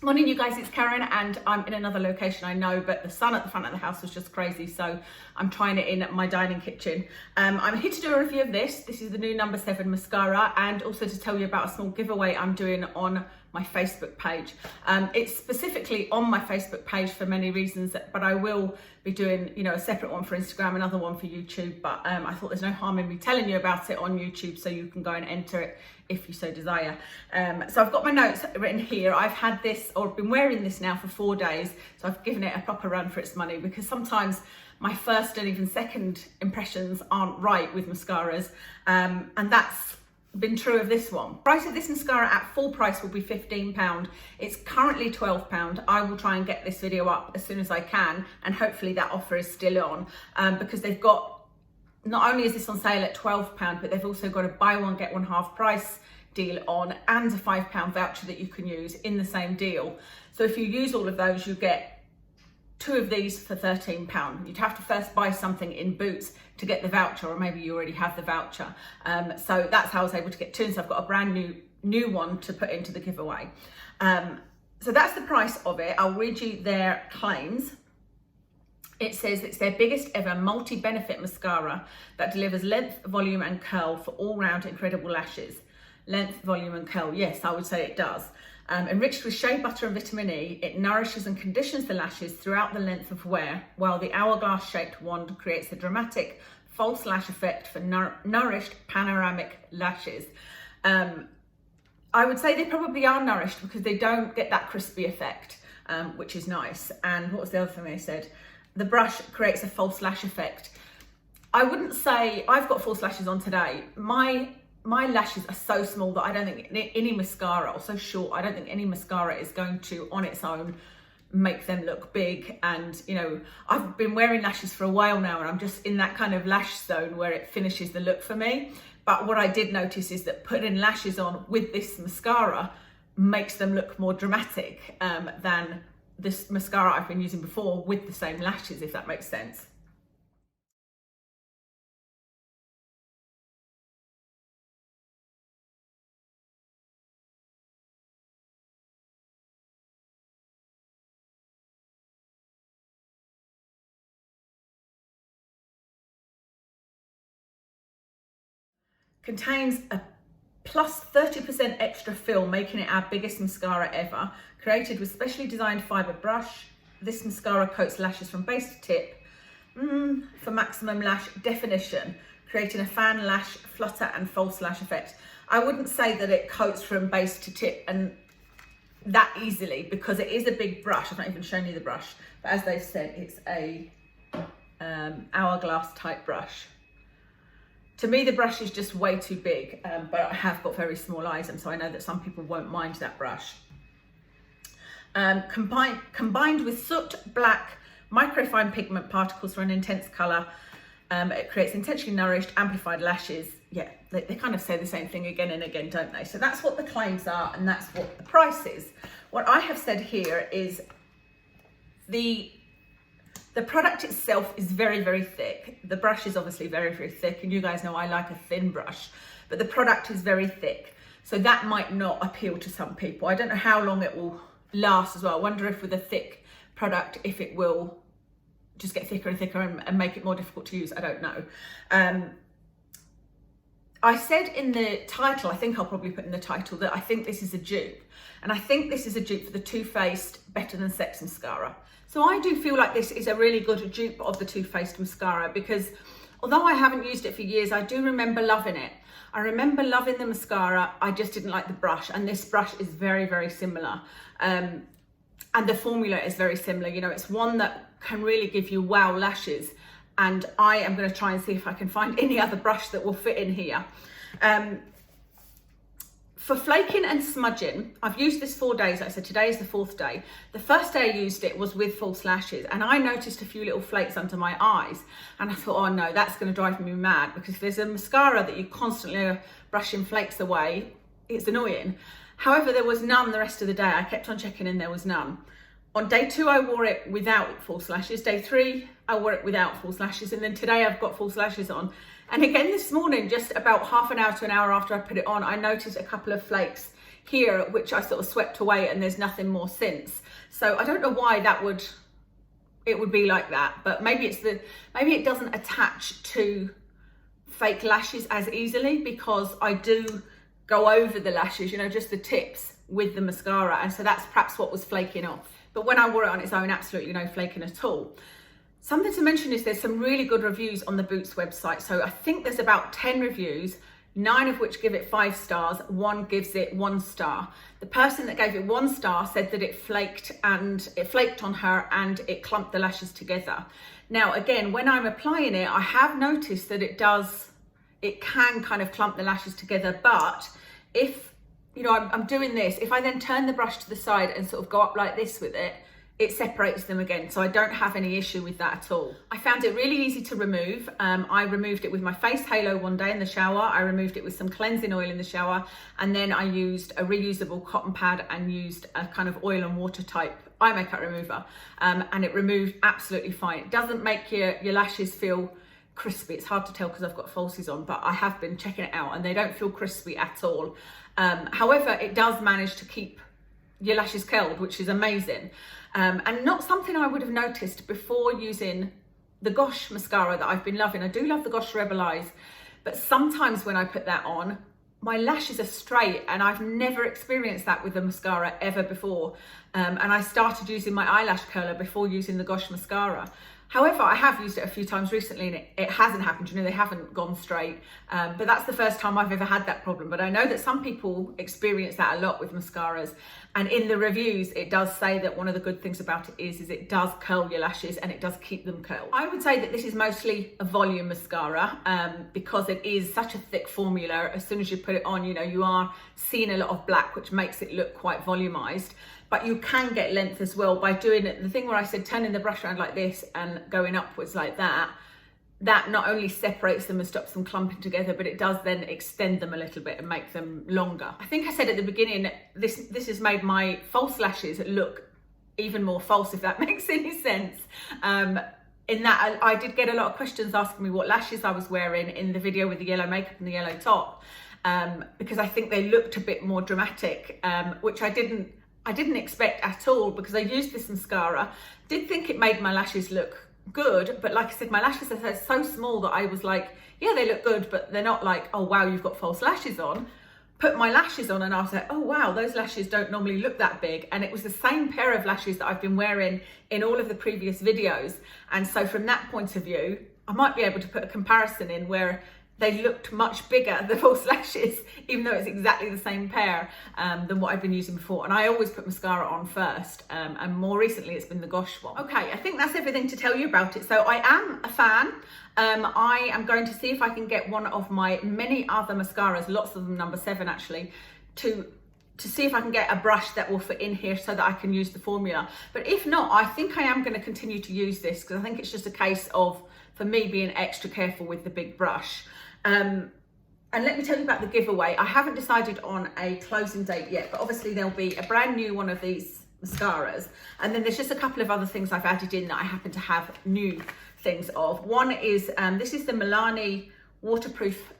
Morning, you guys, it's Karen, and I'm in another location, I know, but the sun at the front of the house was just crazy, so I'm trying it in my dining kitchen. I'm here to do a review of this. This is the new No. 7 mascara, and also to tell you about a small giveaway I'm doing on my Facebook page. It's specifically on my Facebook page for many reasons, but I will be doing, a separate one for Instagram, another one for YouTube, but I thought there's no harm in me telling you about it on YouTube, so you can go and enter it if you so desire. So I've got my notes written here. I've had this, or been wearing this now for 4 days, so I've given it a proper run for its money, because sometimes my first and even second impressions aren't right with mascaras, and that's been true of this one. Price of this mascara at full price will be £15. It's currently £12. I will try and get this video up as soon as I can, and hopefully that offer is still on, because they've got, not only is this on sale at £12, but they've also got a buy one get one half price deal on, and a £5 voucher that you can use in the same deal. So if you use all of those, you get 2 of these for £13. You'd have to first buy something in Boots to get the voucher, or maybe you already have the voucher. So that's how I was able to get 2, so I've got a brand new one to put into the giveaway. So that's the price of it. I'll read you their claims. It says it's their biggest ever multi-benefit mascara that delivers length, volume and curl for all-round incredible lashes. Length, volume and curl, yes, I would say it does. Enriched with shea butter and vitamin E, it nourishes and conditions the lashes throughout the length of wear, while the hourglass-shaped wand creates a dramatic false lash effect for nourished panoramic lashes. I would say they probably are nourished, because they don't get that crispy effect, which is nice. And what was the other thing they said? The brush creates a false lash effect. I wouldn't say, I've got false lashes on today. My lashes are so small that I don't think any mascara, or so short, I don't think any mascara is going to, on its own, make them look big. And, I've been wearing lashes for a while now, and I'm just in that kind of lash zone where it finishes the look for me. But what I did notice is that putting lashes on with this mascara makes them look more dramatic than this mascara I've been using before with the same lashes, if that makes sense. Contains a plus 30% extra fill, making it our biggest mascara ever. Created with specially designed fibre brush, this mascara coats lashes from base to tip for maximum lash definition, creating a fan lash, flutter and false lash effect. I wouldn't say that it coats from base to tip and that easily, because it is a big brush. I've not even shown you the brush, but as they've said, it's a hourglass type brush. To me, the brush is just way too big, but I have got very small eyes, and so I know that some people won't mind that brush. Combined with soot, black, microfine pigment particles for an intense colour, it creates intentionally nourished, amplified lashes. Yeah, they kind of say the same thing again and again, don't they? So that's what the claims are, and that's what the price is. What I have said here is the product itself is very, very thick. The brush is obviously very, very thick, and you guys know I like a thin brush, but the product is very thick. So that might not appeal to some people. I don't know how long it will last as well. I wonder if with a thick product, if it will just get thicker and thicker and make it more difficult to use. I don't know. I said in the title, I think I'll probably put in the title, that I think this is a dupe. And I think this is a dupe for the Too Faced Better Than Sex mascara. So I do feel like this is a really good dupe of the Too Faced mascara, because although I haven't used it for years, I do remember loving it. I remember loving the mascara. I just didn't like the brush, and this brush is very, very similar. And the formula is very similar. It's one that can really give you wow lashes, and I am going to try and see if I can find any other brush that will fit in here. For flaking and smudging, I've used this 4 days. Like I said, today is the 4th day. The first day I used it was with false lashes, and I noticed a few little flakes under my eyes, and I thought, oh no, that's going to drive me mad, because if there's a mascara that you constantly are brushing flakes away, it's annoying. However, there was none the rest of the day. I kept on checking and there was none. On day 2, I wore it without false lashes. Day 3, I wore it without false lashes, and then today I've got false lashes on. And again this morning, just about half an hour to an hour after I put it on, I noticed a couple of flakes here, which I sort of swept away, and there's nothing more since. So I don't know why it would be like that, but maybe it doesn't attach to fake lashes as easily, because I do go over the lashes, you know, just the tips with the mascara, and so that's perhaps what was flaking off. But when I wore it on its own, absolutely no flaking at all. Something to mention is there's some really good reviews on the Boots website. So I think there's about 10 reviews, 9 of which give it 5 stars, 1 gives it 1 star. The person that gave it 1 star said that it flaked on her and it clumped the lashes together. Now, again, when I'm applying it, I have noticed that it can kind of clump the lashes together, but if, you know, I'm doing this, if I then turn the brush to the side and sort of go up like this with it, it separates them again. So I don't have any issue with that at all. I found it really easy to remove. I removed it with my face halo one day in the shower. I removed it with some cleansing oil in the shower. And then I used a reusable cotton pad and used a kind of oil and water type eye makeup remover. And it removed absolutely fine. It doesn't make your lashes feel crispy. It's hard to tell because I've got falsies on, but I have been checking it out and they don't feel crispy at all. However, it does manage to keep your lashes curled, which is amazing. And not something I would have noticed before using the Gosh mascara that I've been loving. I do love the Gosh Rebel Eyes, but sometimes when I put that on, my lashes are straight, and I've never experienced that with the mascara ever before. And I started using my eyelash curler before using the Gosh mascara. However, I have used it a few times recently and it hasn't happened, you know, they haven't gone straight. But that's the first time I've ever had that problem. But I know that some people experience that a lot with mascaras. And in the reviews, it does say that one of the good things about it is it does curl your lashes and it does keep them curled. I would say that this is mostly a volume mascara because it is such a thick formula. As soon as you put it on, you know, you are seeing a lot of black, which makes it look quite volumized. But you can get length as well by doing it. The thing where I said turning the brush around like this and going upwards like that, that not only separates them and stops them clumping together, but it does then extend them a little bit and make them longer. I think I said at the beginning, this has made my false lashes look even more false, if that makes any sense. In that I did get a lot of questions asking me what lashes I was wearing in the video with the yellow makeup and the yellow top, because I think they looked a bit more dramatic, which I didn't expect at all, because I used this mascara, did think it made my lashes look good, but like I said, my lashes are so small that I was like, yeah, they look good, but they're not like, oh wow, you've got false lashes on. Put my lashes on and I was like, oh wow, those lashes don't normally look that big. And it was the same pair of lashes that I've been wearing in all of the previous videos. And so from that point of view, I might be able to put a comparison in where they looked much bigger, the false lashes, even though it's exactly the same pair than what I've been using before. And I always put mascara on first, and more recently it's been the Gosh one. Okay, I think that's everything to tell you about it. So I am a fan. I am going to see if I can get one of my many other mascaras, lots of them number 7 actually, to see if I can get a brush that will fit in here so that I can use the formula. But if not, I think I am going to continue to use this, because I think it's just a case of, for me, being extra careful with the big brush. And let me tell you about the giveaway. I haven't decided on a closing date yet, but obviously there'll be a brand new one of these mascaras. And then there's just a couple of other things I've added in that I happen to have new things of. One is, this is the Milani waterproof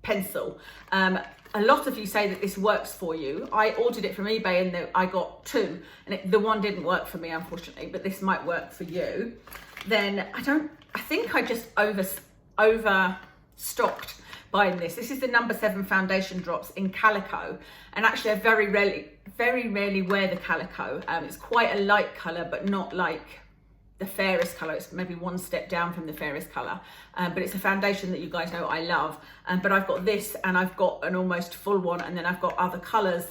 pencil. A lot of you say that this works for you. I ordered it from eBay and I got 2, and the one didn't work for me, unfortunately, but this might work for you. Then I think I just overstocked buying this. This is the number 7 foundation drops in calico, and actually I very rarely wear the calico. It's quite a light color, but not like the fairest color. It's maybe one step down from the fairest color, but it's a foundation that you guys know I love. But I've got this, and I've got an almost full one, and then I've got other colors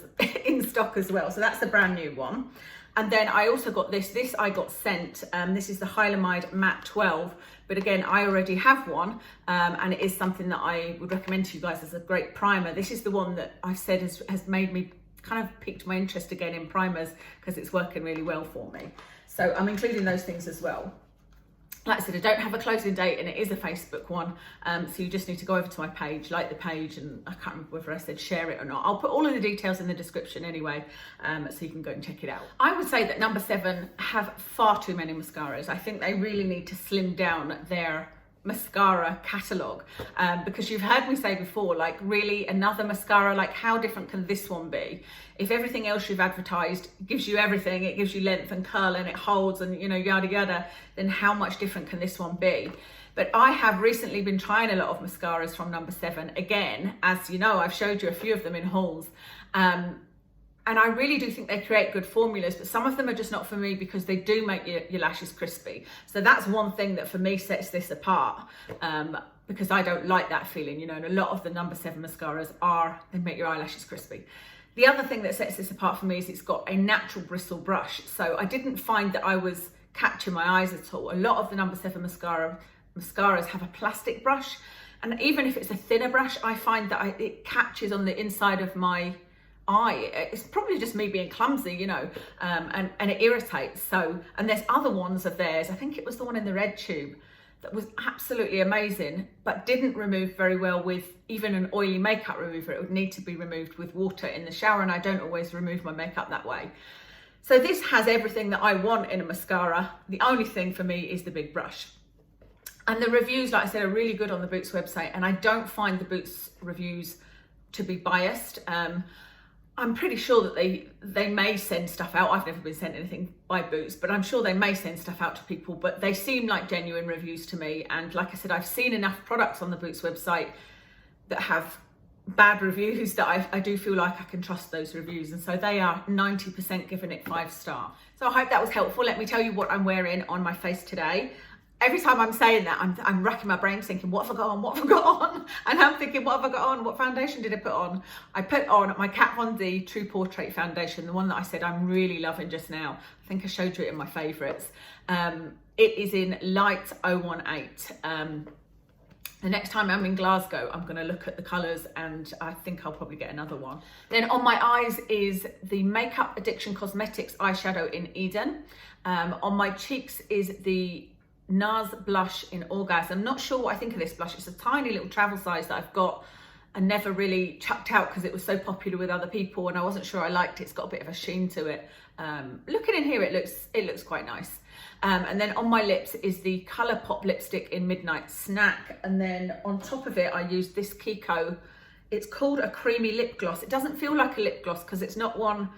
in stock as well. So that's the brand new one. And then I also got this I got sent. This is the Hylamide Matte 12, but again, I already have one, and it is something that I would recommend to you guys as a great primer. This is the one that I've said has made me kind of piqued my interest again in primers, because it's working really well for me. So I'm including those things as well. Like I said, I don't have a closing date, and it is a Facebook one, so you just need to go over to my page, like the page, and I can't remember whether I said share it or not. I'll put all of the details in the description anyway, so you can go and check it out. I would say that number 7 have far too many mascaras. I think they really need to slim down their mascara catalogue, because you've heard me say before, like, really, another mascara, like, how different can this one be? If everything else you've advertised gives you everything, it gives you length and curl and it holds and, you know, yada yada, then how much different can this one be? But I have recently been trying a lot of mascaras from No7. Again, as you know, I've showed you a few of them in hauls, and I really do think they create good formulas, but some of them are just not for me because they do make your lashes crispy. So that's one thing that for me sets this apart, because I don't like that feeling, you know, and a lot of the No7 mascaras they make your eyelashes crispy. The other thing that sets this apart for me is it's got a natural bristle brush. So I didn't find that I was catching my eyes at all. A lot of the No7 mascaras have a plastic brush, and even if it's a thinner brush, I find that it catches on the inside of my eye. It's probably just me being clumsy, you know, and it irritates. So, and there's other ones of theirs, I think it was the one in the red tube, that was absolutely amazing, but didn't remove very well with even an oily makeup remover. It would need to be removed with water in the shower, and I don't always remove my makeup that way. So this has everything that I want in a mascara. The only thing for me is the big brush. And the reviews, like I said, are really good on the Boots website, and I don't find the Boots reviews to be biased. I'm pretty sure that they may send stuff out. I've never been sent anything by Boots, but I'm sure they may send stuff out to people, but they seem like genuine reviews to me. And like I said, I've seen enough products on the Boots website that have bad reviews that I do feel like I can trust those reviews. And so they are 90% giving it 5-star. So I hope that was helpful. Let me tell you what I'm wearing on my face today. Every time I'm saying that, I'm racking my brains thinking, what have I got on? What have I got on? And I'm thinking, what have I got on? What foundation did I put on? I put on my Kat Von D True Portrait foundation, the one that I said I'm really loving just now. I think I showed you it in my favourites. It is in Light 018. The next time I'm in Glasgow, I'm going to look at the colours, and I think I'll probably get another one. Then on my eyes is the Makeup Addiction Cosmetics eyeshadow in Eden. On my cheeks is the Nars blush in Orgasm. Not sure what I think of this blush. It's a tiny little travel size that I've got and never really chucked out because it was so popular with other people, and I wasn't sure I liked it. It's got a bit of a sheen to it. Looking in here, it looks quite nice. And then on my lips is the Colourpop lipstick in Midnight Snack, and then on top of it I used this Kiko. It's called a creamy lip gloss. It doesn't feel like a lip gloss because it's not one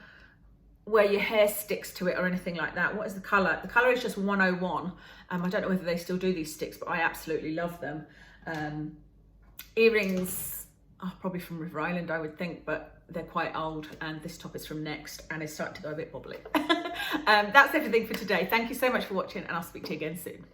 where your hair sticks to it or anything like that. What is the colour? The colour is just 101. I don't know whether they still do these sticks, but I absolutely love them. Earrings are probably from River Island, I would think, but they're quite old, and this top is from Next and it's starting to go a bit wobbly. That's everything for today. Thank you so much for watching, and I'll speak to you again soon.